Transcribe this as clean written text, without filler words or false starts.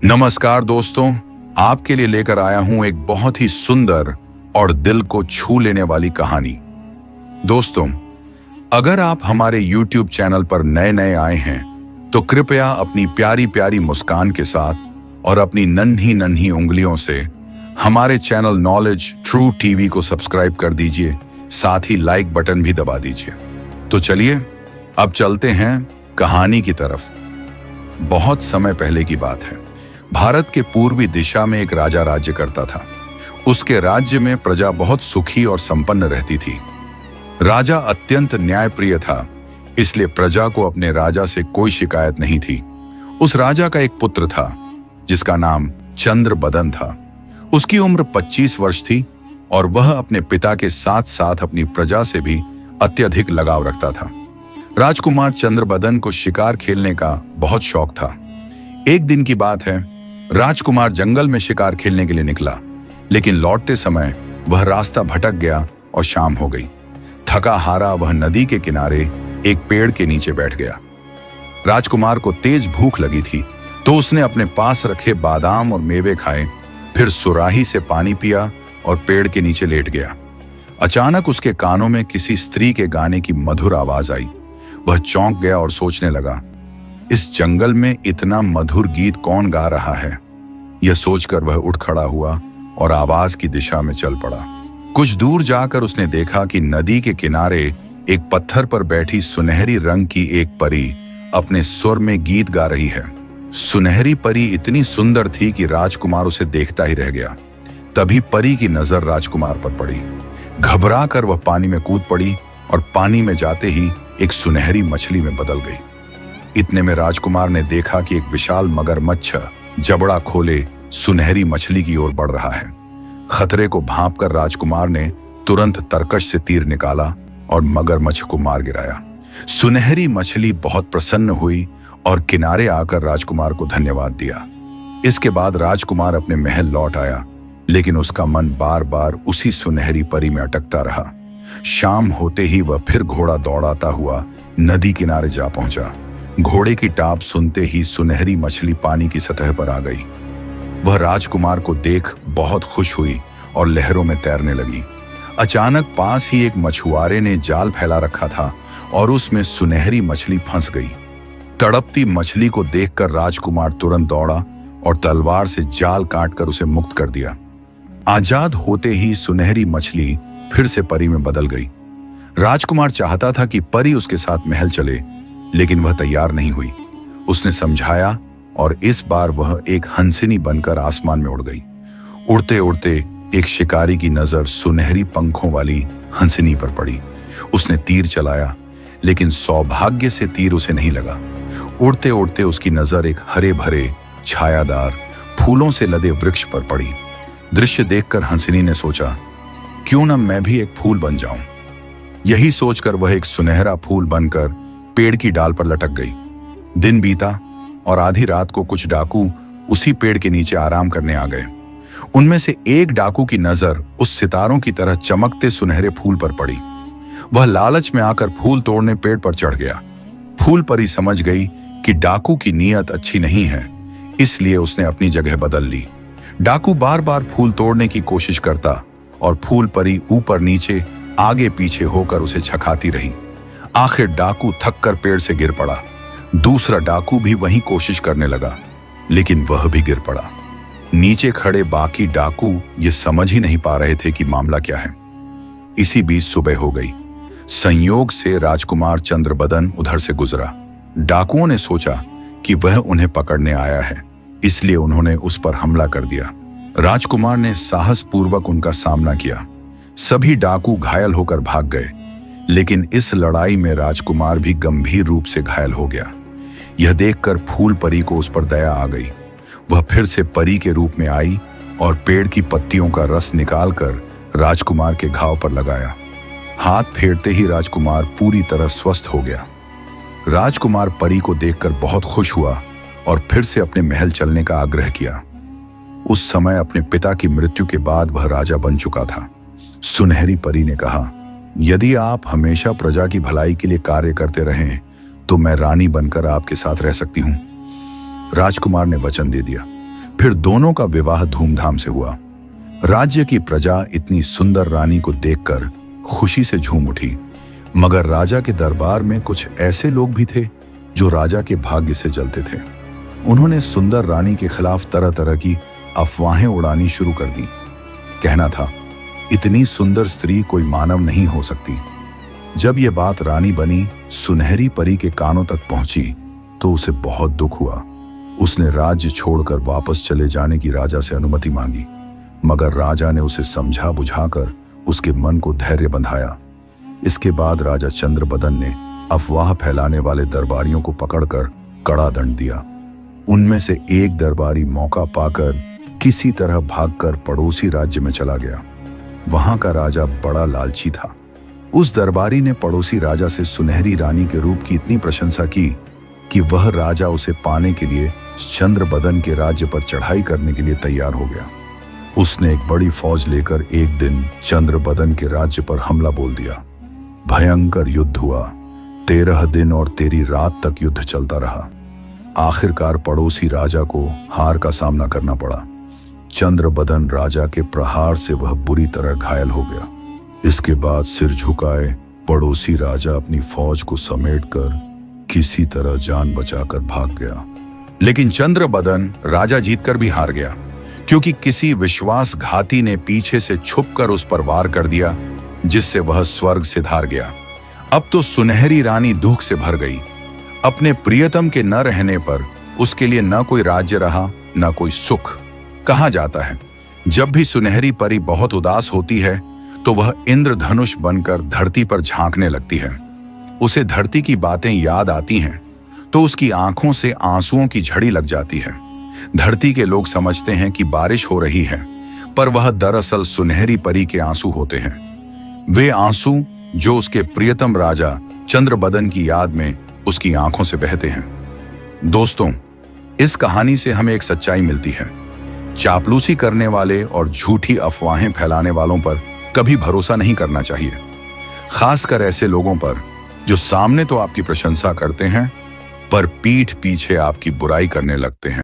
नमस्कार दोस्तों, आपके लिए लेकर आया हूं एक बहुत ही सुंदर और दिल को छू लेने वाली कहानी। दोस्तों, अगर आप हमारे YouTube चैनल पर नए नए आए हैं तो कृपया अपनी प्यारी प्यारी मुस्कान के साथ और अपनी नन्ही नन्ही उंगलियों से हमारे चैनल नॉलेज ट्रू टीवी को सब्सक्राइब कर दीजिए, साथ ही लाइक बटन भी दबा दीजिए। तो चलिए अब चलते हैं कहानी की तरफ। बहुत समय पहले की बात है। भारत के पूर्वी दिशा में एक राजा राज्य करता था। उसके राज्य में प्रजा बहुत सुखी और संपन्न रहती थी। राजा अत्यंत न्यायप्रिय था, इसलिए प्रजा को अपने राजा से कोई शिकायत नहीं थी। उस राजा का एक पुत्र था जिसका नाम चंद्रबदन था। उसकी उम्र 25 वर्ष थी और वह अपने पिता के साथ साथ अपनी प्रजा से भी अत्यधिक लगाव रखता था। राजकुमार चंद्रबदन को शिकार खेलने का बहुत शौक था। एक दिन की बात है, राजकुमार जंगल में शिकार खेलने के लिए निकला, लेकिन लौटते समय वह रास्ता भटक गया और शाम हो गई। थका हारा वह नदी के किनारे एक पेड़ के नीचे बैठ गया। राजकुमार को तेज भूख लगी थी, तो उसने अपने पास रखे बादाम और मेवे खाए, फिर सुराही से पानी पिया और पेड़ के नीचे लेट गया। अचानक उसके कानों में किसी स्त्री के गाने की मधुर आवाज आई। वह चौंक गया और सोचने लगा, इस जंगल में इतना मधुर गीत कौन गा रहा है। यह सोचकर वह उठ खड़ा हुआ और आवाज की दिशा में चल पड़ा। कुछ दूर जाकर उसने देखा कि नदी के किनारे एक पत्थर पर बैठी सुनहरी रंग की एक परी अपने सुर में गीत गा रही है। सुनहरी परी इतनी सुंदर थी कि राजकुमार उसे देखता ही रह गया। तभी परी की नजर राजकुमार पर पड़ी। घबरा कर वह पानी में कूद पड़ी और पानी में जाते ही एक सुनहरी मछली में बदल गई। इतने में राजकुमार ने देखा कि एक विशाल मगरमच्छ जबड़ा खोले सुनहरी मछली की ओर बढ़ रहा है। खतरे को भांपकर राजकुमार ने तुरंत तरकश से तीर निकाला और मगरमच्छ को मार गिराया। सुनहरी मछली बहुत प्रसन्न हुई और किनारे आकर राजकुमार को धन्यवाद दिया। इसके बाद राजकुमार अपने महल लौट आया, लेकिन उसका मन बार बार उसी सुनहरी परी में अटकता रहा। शाम होते ही वह फिर घोड़ा दौड़ाता हुआ नदी किनारे जा पहुंचा। घोड़े की टाप सुनते ही सुनहरी मछली पानी की सतह पर आ गई। वह राजकुमार को देख बहुत खुश हुई और लहरों में तैरने लगी। अचानक पास ही एक मछुआरे ने जाल फैला रखा था और उसमें सुनहरी मछली फंस गई। तड़पती मछली को देखकर राजकुमार तुरंत दौड़ा और तलवार से जाल काटकर उसे मुक्त कर दिया। आजाद होते ही सुनहरी मछली फिर से परी में बदल गई। राजकुमार चाहता था कि परी उसके साथ महल चले, लेकिन वह तैयार नहीं हुई। उसने समझाया और इस बार वह एक हंसिनी बनकर आसमान में उड़ गई। उड़ते उड़ते एक शिकारी की नजर सुनहरी पंखों वाली हंसिनी पर पड़ी। उसने तीर चलाया, लेकिन सौभाग्य से तीर उसे नहीं लगा। उड़ते उड़ते उसकी नजर एक हरे भरे छायादार फूलों से लदे वृक्ष पर पड़ी। दृश्य देखकर हंसिनी ने सोचा, क्यों न मैं भी एक फूल बन जाऊं। यही सोचकर वह एक सुनहरा फूल बनकर पेड़ की डाल पर लटक गई। दिन बीता और आधी रात को कुछ डाकू उसी पेड़ के नीचे आराम करने आ गए। उनमें से एक डाकू की नजर उस सितारों की तरह चमकते सुनहरे फूल पर पड़ी। वह लालच में आकर फूल तोड़ने पेड़ पर चढ़ गया। फूल परी समझ गई कि डाकू की नीयत अच्छी नहीं है, इसलिए उसने अपनी जगह बदल ली। डाकू बार बार फूल तोड़ने की कोशिश करता और फूल परी ऊपर नीचे आगे पीछे होकर उसे छकाती रही। आखिर डाकू थककर पेड़ से गिर पड़ा। दूसरा डाकू भी वही कोशिश करने लगा, लेकिन वह भी गिर पड़ा। नीचे खड़े बाकी डाकू ये समझ ही नहीं पा रहे थे कि मामला क्या है। इसी बीच सुबह हो गई। संयोग से राजकुमार चंद्रबदन उधर से गुजरा। डाकुओं ने सोचा कि वह उन्हें पकड़ने आया है, इसलिए उन्होंने उस पर हमला कर दिया। राजकुमार ने साहस पूर्वक उनका सामना किया। सभी डाकू घायल होकर भाग गए, लेकिन इस लड़ाई में राजकुमार भी गंभीर रूप से घायल हो गया। यह देखकर फूल परी को उस पर दया आ गई। वह फिर से परी के रूप में आई और पेड़ की पत्तियों का रस निकालकर राजकुमार के घाव पर लगाया। हाथ फेरते ही राजकुमार पूरी तरह स्वस्थ हो गया। राजकुमार परी को देखकर बहुत खुश हुआ और फिर से अपने महल चलने का आग्रह किया। उस समय अपने पिता की मृत्यु के बाद वह राजा बन चुका था। सुनहरी परी ने कहा, यदि आप हमेशा प्रजा की भलाई के लिए कार्य करते रहें तो मैं रानी बनकर आपके साथ रह सकती हूं। राजकुमार ने वचन दे दिया। फिर दोनों का विवाह धूमधाम से हुआ। राज्य की प्रजा इतनी सुंदर रानी को देखकर खुशी से झूम उठी, मगर राजा के दरबार में कुछ ऐसे लोग भी थे जो राजा के भाग्य से जलते थे। उन्होंने सुंदर रानी के खिलाफ तरह तरह की अफवाहें उड़ानी शुरू कर दी। कहना था, इतनी सुंदर स्त्री कोई मानव नहीं हो सकती। जब यह बात रानी बनी सुनहरी परी के कानों तक पहुंची तो उसे बहुत दुख हुआ। उसने राज्य छोड़कर वापस चले जाने की राजा से अनुमति मांगी, मगर राजा ने उसे समझा बुझाकर उसके मन को धैर्य बंधाया। इसके बाद राजा चंद्रबदन ने अफवाह फैलाने वाले दरबारियों को पकड़कर कड़ा दंड दिया। उनमें से एक दरबारी मौका पाकर किसी तरह भागकर पड़ोसी राज्य में चला गया। वहां का राजा बड़ा लालची था। उस दरबारी ने पड़ोसी राजा से सुनहरी रानी के रूप की इतनी प्रशंसा की कि वह राजा उसे पाने के लिए चंद्रबदन के राज्य पर चढ़ाई करने के लिए तैयार हो गया। उसने एक बड़ी फौज लेकर एक दिन चंद्रबदन के राज्य पर हमला बोल दिया। भयंकर युद्ध हुआ। 13 दिन और 13 रात तक युद्ध चलता रहा। आखिरकार पड़ोसी राजा को हार का सामना करना पड़ा। चंद्रबदन राजा के प्रहार से वह बुरी तरह घायल हो गया। इसके बाद सिर झुकाए पड़ोसी राजा अपनी फौज को समेटकर किसी तरह जान बचाकर भाग गया। लेकिन चंद्रबदन राजा जीतकर भी हार गया, क्योंकि किसी विश्वासघाती ने पीछे से छुपकर उस पर वार कर दिया, जिससे वह स्वर्ग से धार गया। अब तो सुनहरी रानी दुख से भर गई। अपने प्रियतम के न रहने पर उसके लिए न कोई राज्य रहा, न कोई सुख। कहा जाता है, जब भी सुनहरी परी बहुत उदास होती है तो वह इंद्रधनुष बनकर धरती पर झांकने लगती है। उसे धरती की बातें याद आती हैं तो उसकी आंखों से आंसुओं की झड़ी लग जाती है। धरती के लोग समझते हैं कि बारिश हो रही है, पर वह दरअसल सुनहरी परी के आंसू होते हैं। वे आंसू जो उसके प्रियतम राजा चंद्रबदन की याद में उसकी आंखों से बहते हैं। दोस्तों, इस कहानी से हमें एक सच्चाई मिलती है। चापलूसी करने वाले और झूठी अफवाहें फैलाने वालों पर कभी भरोसा नहीं करना चाहिए, खासकर ऐसे लोगों पर जो सामने तो आपकी प्रशंसा करते हैं पर पीठ पीछे आपकी बुराई करने लगते हैं।